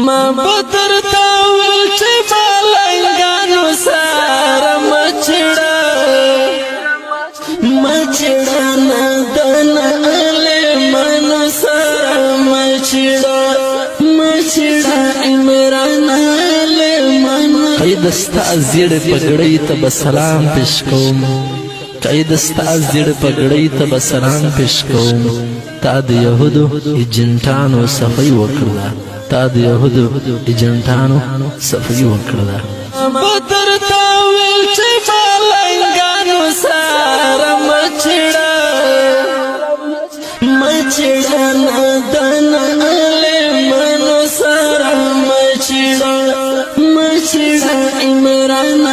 ما بدر تاول چې بالنګانو سره مچړه نه دنا له منو سره مچړه عمران له منو قید استا زیړ پګړی ته بسلام پیش کوم قید استا زیړ پګړی ته بسلام پیش کوم تا د يهودو ایجنټانو صفای وکړه تا د يهودو ایجنټانو صفای وکړه بدر تاول چې بالنګانو سره مچړه نه دنا له منو سره مچړه عمران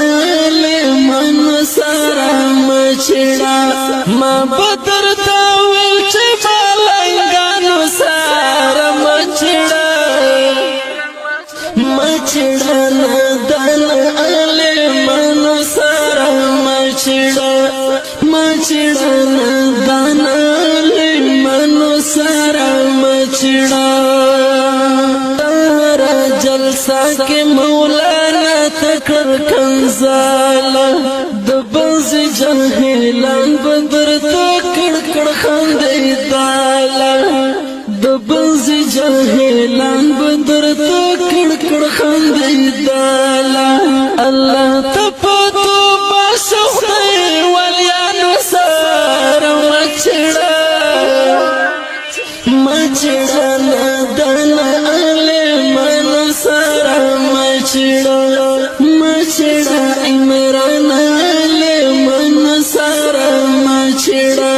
له منو سره مچړه ما بدر تاول چې بالنګانو سره مچړه نه دنا له منو سره مچړه نه دنا له منو سره مچړه تارا جلسه کې مولانا تکر کنزاله د بز جاهلان بدر تکړ کړ خان